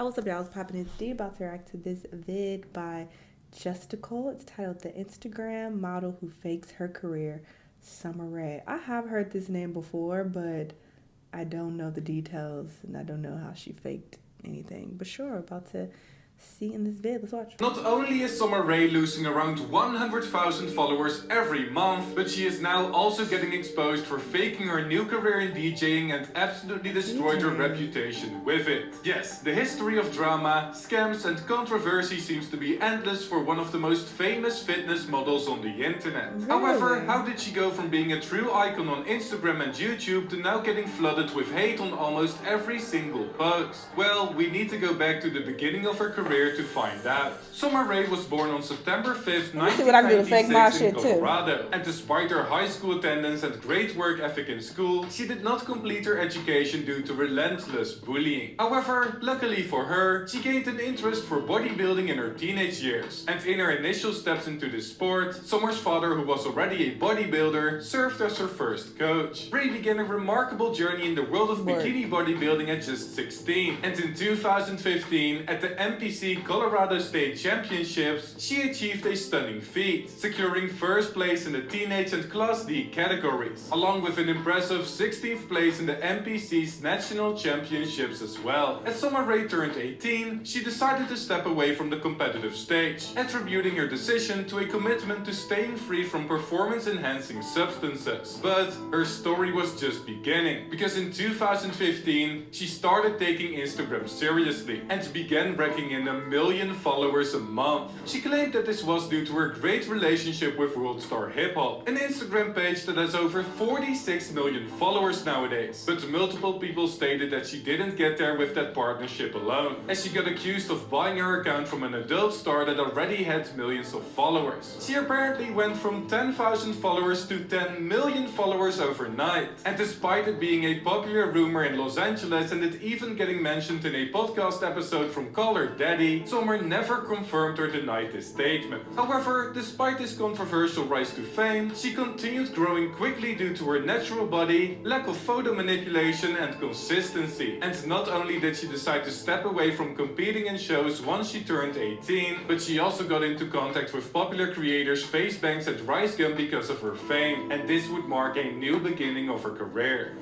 What's up, y'all? It's popping in today. About to react to this vid by Justical. It's titled "The Instagram Model Who Fakes Her Career, Sommer." I have heard this name before, but I don't know the details and I don't know how she faked anything. But sure, about to see in this vid. Let's watch. Not only is Sommer losing around 100,000 followers every month, but she is now also getting exposed for faking her new career in DJing and absolutely destroyed her reputation with it. Yes, the history of drama, scams and controversy seems to be endless for one of the most famous fitness models on the internet. Really? However, how did she go from being a true icon on Instagram and YouTube to now getting flooded with hate on almost every single post? Well, we need to go back to the beginning of her career to find out. Sommer was born on September 5th, 1996 in Colorado, and despite her high school attendance and great work ethic in school, she did not complete her education due to relentless bullying. However, luckily for her, she gained an interest for bodybuilding in her teenage years, and in her initial steps into the sport, Sommer's father, who was already a bodybuilder, served as her first coach. Brie began a remarkable journey in the world of bikini bodybuilding at just 16, and in 2015, at the NPC Colorado State Championships, she achieved a stunning feat, securing first place in the teenage and Class D categories, along with an impressive 16th place in the NPC's National Championships as well. As Sommer turned 18, she decided to step away from the competitive stage, attributing her decision to a commitment to staying free from performance-enhancing substances. But her story was just beginning, because in 2015, she started taking Instagram seriously and began racking in 1 million followers a month. She claimed that this was due to her great relationship with World Star Hip Hop, an Instagram page that has over 46 million followers nowadays. But multiple people stated that she didn't get there with that partnership alone, as she got accused of buying her account from an adult star that already had millions of followers. She apparently went from 10,000 followers to 10 million followers overnight. And despite it being a popular rumor in Los Angeles and it even getting mentioned in a podcast episode from Call Her Daddy, Sommer never confirmed or denied this statement. However, despite this controversial rise to fame, she continued growing quickly due to her natural body, lack of photo manipulation and consistency. And not only did she decide to step away from competing in shows once she turned 18, but she also got into contact with popular creators Face Banks and Rice Gum because of her fame, and this would mark a new beginning of her career.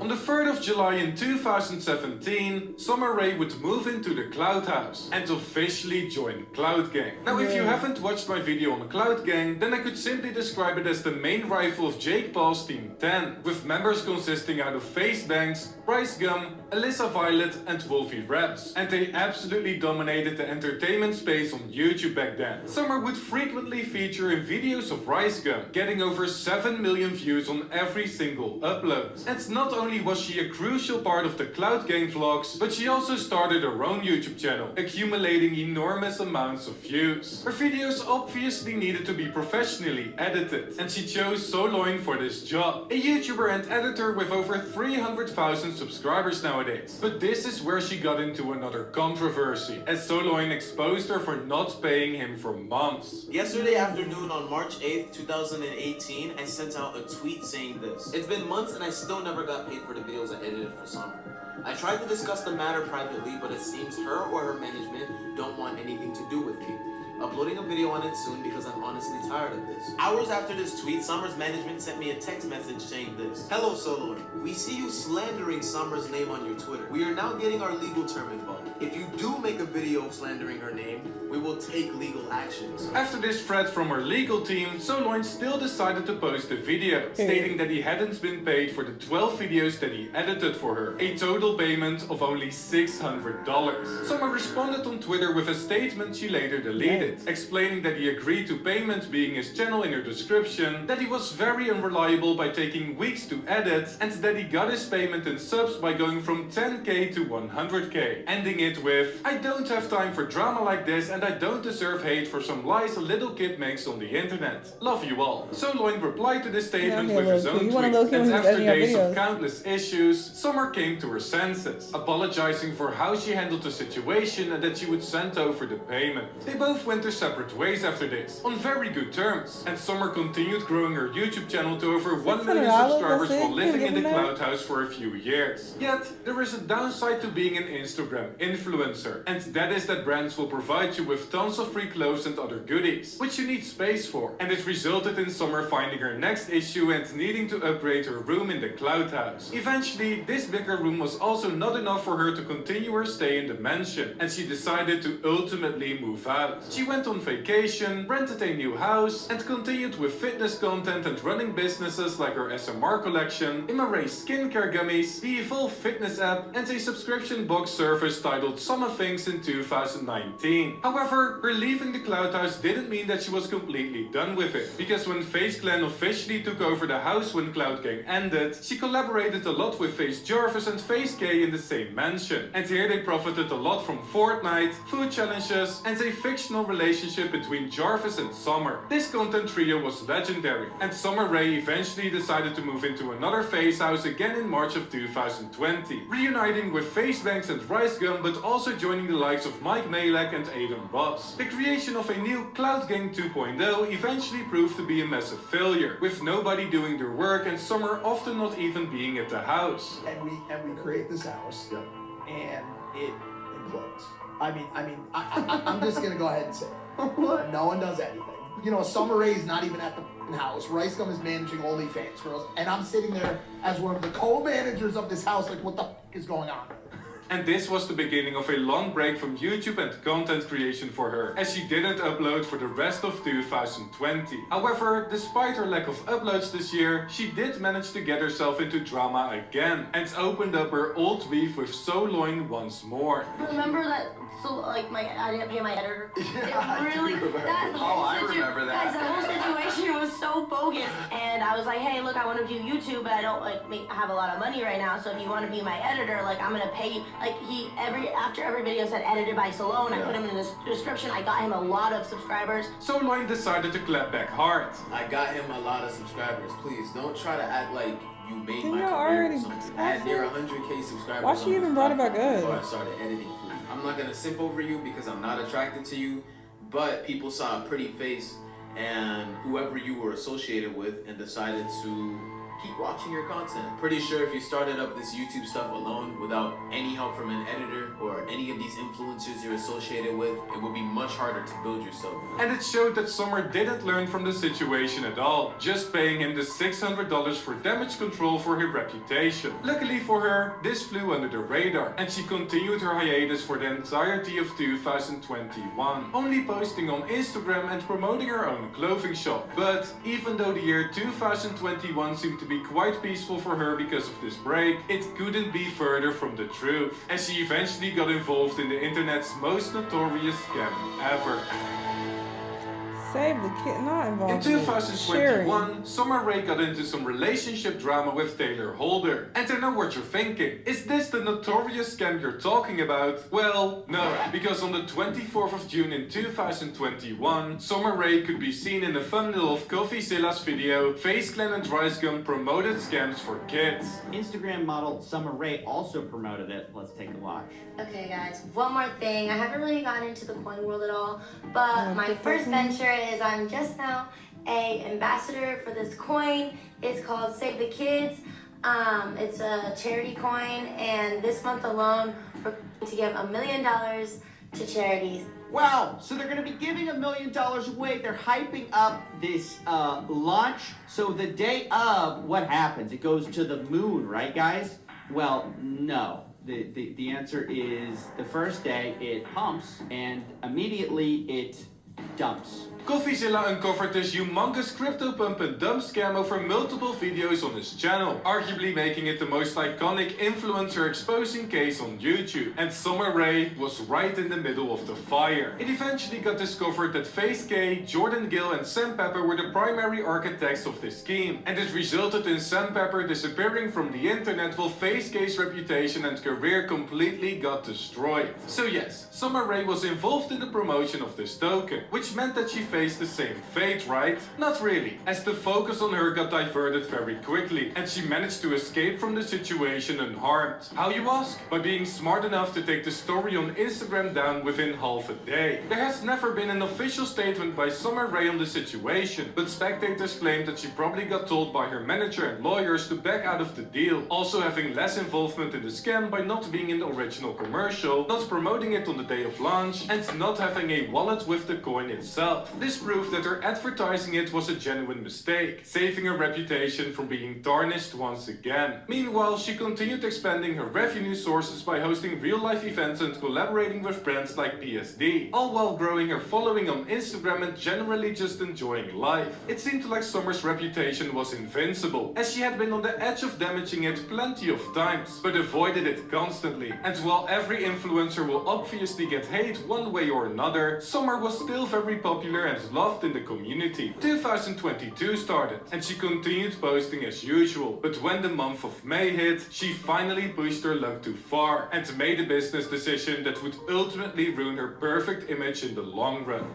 On the 3rd of July in 2017, Sommer would move into the Cloud House and officially join Cloud Gang. Now, if you haven't watched my video on Cloud Gang, then I could simply describe it as the main rival of Jake Paul's Team 10, with members consisting out of Face Banks, Rice Gum, Alyssa Violet and Wolfie Raps, and they absolutely dominated the entertainment space on YouTube back then. Sommer would frequently feature in videos of Rice Gum, getting over 7 million views on every single upload. And not only was she a crucial part of the Cloud Gang vlogs, but she also started her own YouTube channel, accumulating enormous amounts of views. Her videos obviously needed to be professionally edited, and she chose Soloin for this job, a YouTuber and editor with over 300,000 subscribers nowadays. But this is where she got into another controversy, as Soloin exposed her for not paying him for months. Yesterday afternoon on March 8th, 2018, I sent out a tweet saying this: "It's been months and I still never got paid for the videos I edited for Sommer. I tried to discuss the matter privately, but it seems her or her management don't want anything to do with me. Uploading a video on it soon because I'm honestly tired of this." Hours after this tweet, Sommer's management sent me a text message saying this: "Hello Soloin, we see you slandering Sommer's name on your Twitter. We are now getting our legal term involved. If you do make a video slandering her name, we will take legal actions." After this threat from her legal team, Soloin still decided to post a video, stating that he hadn't been paid for the 12 videos that he edited for her, a total payment of only $600. Sommer responded on Twitter with a statement she later deleted, explaining that he agreed to payment being his channel in her description, that he was very unreliable by taking weeks to edit, and that he got his payment in subs by going from 10k to 100k, ending it with, "I don't have time for drama like this and I don't deserve hate for some lies a little kid makes on the internet. Love you all." Soloin replied to this statement with his own tweet, and after days of countless issues, Sommer came to her senses, apologizing for how she handled the situation and that she would send over the payment. They both went went their separate ways after this, on very good terms, and Sommer continued growing her YouTube channel to over 1 million $600, subscribers that's it? while living in the Can't give them cloud house for a few years. Yet, there is a downside to being an Instagram influencer, and that is that brands will provide you with tons of free clothes and other goodies, which you need space for, and it resulted in Sommer finding her next issue and needing to upgrade her room in the cloud house. Eventually, this bigger room was also not enough for her to continue her stay in the mansion, and she decided to ultimately move out. She went on vacation, rented a new house, and continued with fitness content and running businesses like her SMR collection, Imare skincare gummies, the Evolve fitness app, and a subscription box service titled Summer Things in 2019. However, her leaving the cloud house didn't mean that she was completely done with it, because when FaZe Clan officially took over the house when Cloud Gang ended, she collaborated a lot with FaZe Jarvis and FaZe K in the same mansion, and here they profited a lot from Fortnite, food challenges, and a fictional relationship between Jarvis and Sommer. This content trio was legendary, and Sommer Ray eventually decided to move into another FaZe house again in March of 2020, reuniting with FaZe Banks and Rice Gum, but also joining the likes of Mike Malek and Aiden Ross. The creation of a new Cloud Gang 2.0 eventually proved to be a massive failure, with nobody doing their work and Sommer often not even being at the house. And we create this house, and it implodes. I'm just gonna go ahead and say it. No one does anything. You know, Sommer Ray's not even at the house. Rice Gum is managing OnlyFans girls, and I'm sitting there as one of the co-managers of this house, like, what the is going on? And this was the beginning of a long break from YouTube and content creation for her, as she didn't upload for the rest of 2020. However, despite her lack of uploads this year, she did manage to get herself into drama again, and opened up her old beef with Soloin once more. Remember that? So, like, I didn't pay my editor. Yeah, It really, I do remember. I remember that. Guys, the whole situation was so bogus. And I was like, hey, look, I want to do YouTube, but I don't have a lot of money right now. So if you want to be my editor, like, I'm gonna pay you. Like, after every video said edited by Salone, I put him in the description. I got him a lot of subscribers. Soloin decided to clap back hard. I got him a lot of subscribers. Please don't try to act like you made Didn't my y'all career already or something. discuss I had near it? 100K subscribers. Why she on even this brought it back platform up? Before I started editing for you. I'm not gonna simp over you because I'm not attracted to you, but people saw a pretty face and whoever you were associated with and decided to keep watching your content. Pretty sure if you started up this YouTube stuff alone without any help from an editor or any of these influencers you're associated with, it would be much harder to build yourself. And it showed that Sommer didn't learn from the situation at all, just paying him the $600 for damage control for her reputation. Luckily for her, this flew under the radar, and she continued her hiatus for the entirety of 2021, only posting on Instagram and promoting her own clothing shop. But even though the year 2021 seemed to be quite peaceful for her because of this break, it couldn't be further from the truth, as she eventually got involved in the internet's most notorious scam ever. Save the kid, not involved. In in it. Sharing. 2021, Sommer Ray got into some relationship drama with Taylor Holder. And I know what you're thinking. Is this the notorious scam you're talking about? Well, no, because on the 24th of June in 2021, Sommer Ray could be seen in the thumbnail of CoffeeZilla's video, FaZe Clan and Rice Gum promoted scams for kids. Instagram model Sommer Ray also promoted it. Let's take a watch. Okay, guys, one more thing. I haven't really gotten into the coin world at all, but my first venture is I'm just now a ambassador for this coin. It's called Save the Kids. It's a charity coin, and this month alone, we're going to give $1 million to charities. Wow, so they're going to be giving $1 million away. They're hyping up this launch. So the day of, what happens? It goes to the moon, right, guys? Well, no. The answer is the first day it pumps and immediately it dumps. CoffeeZilla uncovered this humongous crypto pump and dump scam over multiple videos on his channel, arguably making it the most iconic influencer exposing case on YouTube. And Sommer Ray was right in the middle of the fire. It eventually got discovered that FaZe K, Jordan Gill and Sam Pepper were the primary architects of this scheme, and it resulted in Sam Pepper disappearing from the internet while FaZe K's reputation and career completely got destroyed. So yes, Sommer Ray was involved in the promotion of this token. which meant that she faced the same fate, right? Not really, as the focus on her got diverted very quickly, and she managed to escape from the situation unharmed. How, you ask? By being smart enough to take the story on Instagram down within half a day. There has never been an official statement by Sommer on the situation, but spectators claimed that she probably got told by her manager and lawyers to back out of the deal, also having less involvement in the scam by not being in the original commercial, not promoting it on the day of launch, and not having a wallet with the coin itself. This proved that her advertising it was a genuine mistake, saving her reputation from being tarnished once again. Meanwhile, she continued expanding her revenue sources by hosting real-life events and collaborating with brands like PSD, all while growing her following on Instagram and generally just enjoying life. It seemed like Sommer's reputation was invincible, as she had been on the edge of damaging it plenty of times, but avoided it constantly. And while every influencer will obviously get hate one way or another, Sommer was still very popular and loved in the community. 2022 started, and she continued posting as usual, but when the month of May hit, she finally pushed her luck too far and made a business decision that would ultimately ruin her perfect image in the long run.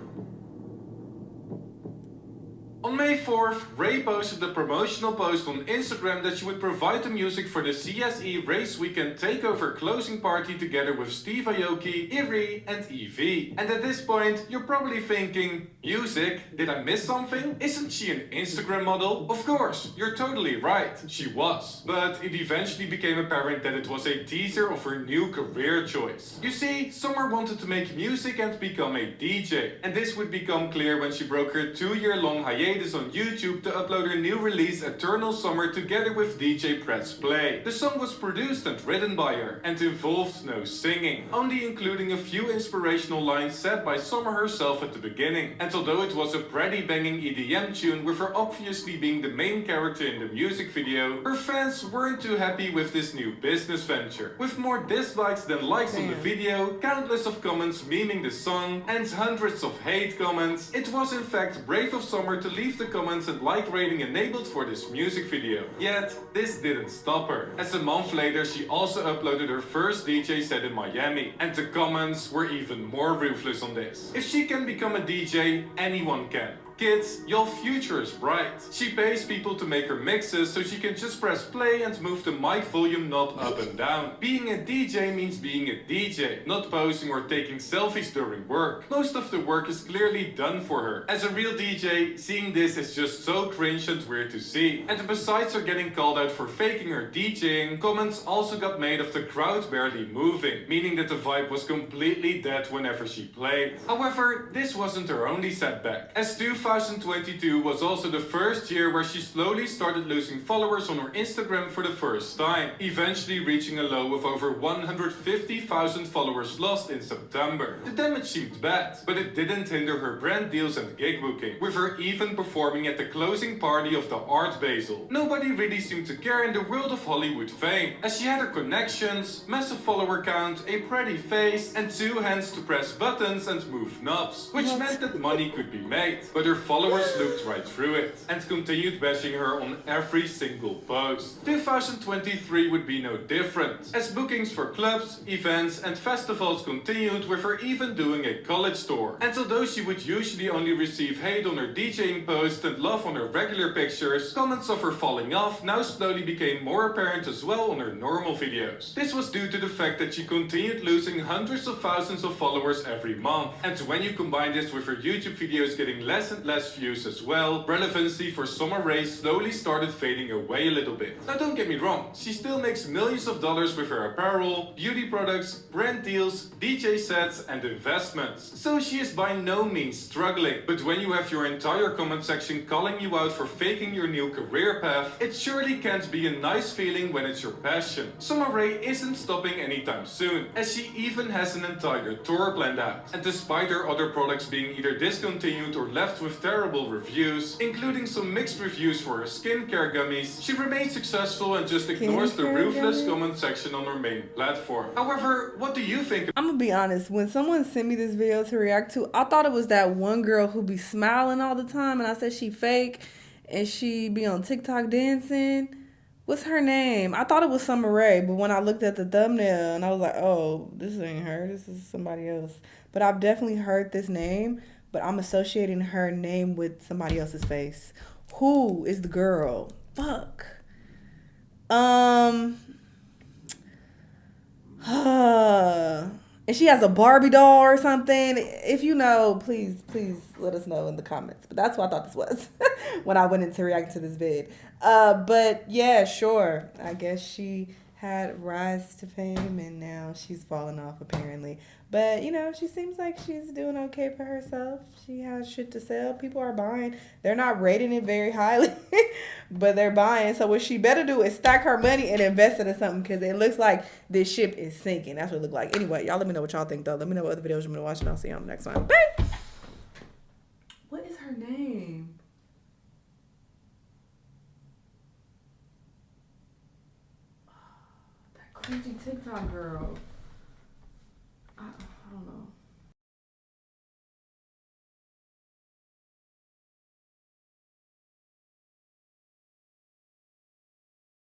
On May 4th, Ray posted a promotional post on Instagram that she would provide the music for the CSE Race Weekend Takeover closing party together with Steve Aoki, Iri, and Evie. And at this point, you're probably thinking, music? Did I miss something? Isn't she an Instagram model? Of course, you're totally right, she was. But it eventually became apparent that it was a teaser of her new career choice. You see, Sommer wanted to make music and become a DJ. And this would become clear when she broke her 2-year-long hiatus on YouTube to upload her new release Eternal Summer together with DJ Press Play. The song was produced and written by her and involved no singing, only including a few inspirational lines said by Sommer herself at the beginning. And although it was a pretty banging EDM tune with her obviously being the main character in the music video, her fans weren't too happy with this new business venture. With more dislikes than likes on the video, countless of comments memeing the song, and hundreds of hate comments, it was in fact brave of Sommer to leave the comments and like rating enabled for this music video. Yet, this didn't stop her, as a month later she also uploaded her first DJ set in Miami, and the comments were even more ruthless on this. If she can become a DJ, anyone can. Kids, your future is bright. She pays people to make her mixes so she can just press play and move the mic volume knob up and down. Being a DJ means being a DJ, not posing or taking selfies during work. Most of the work is clearly done for her. As a real DJ, seeing this is just so cringe and weird to see. And besides her getting called out for faking her DJing, comments also got made of the crowd barely moving, meaning that the vibe was completely dead whenever she played. However, this wasn't her only setback, as 2022 was also the first year where she slowly started losing followers on her Instagram for the first time, eventually reaching a low of over 150,000 followers lost in September. The damage seemed bad, but it didn't hinder her brand deals and gig booking, with her even performing at the closing party of the Art Basel. Nobody really seemed to care in the world of Hollywood fame, as she had her connections, massive follower count, a pretty face, and 2 hands to press buttons and move knobs, which meant that money could be made. But her followers looked right through it and continued bashing her on every single post. 2023 would be no different, as bookings for clubs, events and festivals continued, with her even doing a college tour. And although she would usually only receive hate on her DJing posts and love on her regular pictures, comments of her falling off now slowly became more apparent as well on her normal videos. This was due to the fact that she continued losing hundreds of thousands of followers every month. And when you combine this with her YouTube videos getting less and less views as well, relevancy for Sommer Ray slowly started fading away a little bit. Now don't get me wrong, she still makes millions of dollars with her apparel, beauty products, brand deals, DJ sets and investments. So she is by no means struggling. But when you have your entire comment section calling you out for faking your new career path, it surely can't be a nice feeling when it's your passion. Sommer Ray isn't stopping anytime soon, as she even has an entire tour planned out. And despite her other products being either discontinued or left with terrible reviews, including some mixed reviews for her skincare gummies, she remains successful and just ignores the ruthless comment section on her main platform. However, what do you think? I'm gonna be honest, when someone sent me this video to react to, I thought it was that one girl who be smiling all the time, and I said she fake and she be on TikTok dancing. What's her name? I thought it was Sommer Ray, but when I looked at the thumbnail and I was like, oh, this ain't her, this is somebody else. But I've definitely heard this name, but I'm associating her name with somebody else's face. Who is the girl? Fuck. And she has a Barbie doll or something. If you know, please let us know in the comments. But that's what I thought this was when I went into reacting to this vid. But yeah, sure. I guess she had rise to fame and now she's fallen off apparently. But you know, she seems like she's doing okay for herself. She has shit to sell. People are buying. They're not rating it very highly, but they're buying. So what she better do is stack her money and invest it in something because it looks like this ship is sinking. That's what it looked like. Anyway, y'all let me know what y'all think though. Let me know what other videos you want to watch and I'll see you on the next one. Bye. What is her name? That crazy TikTok girl.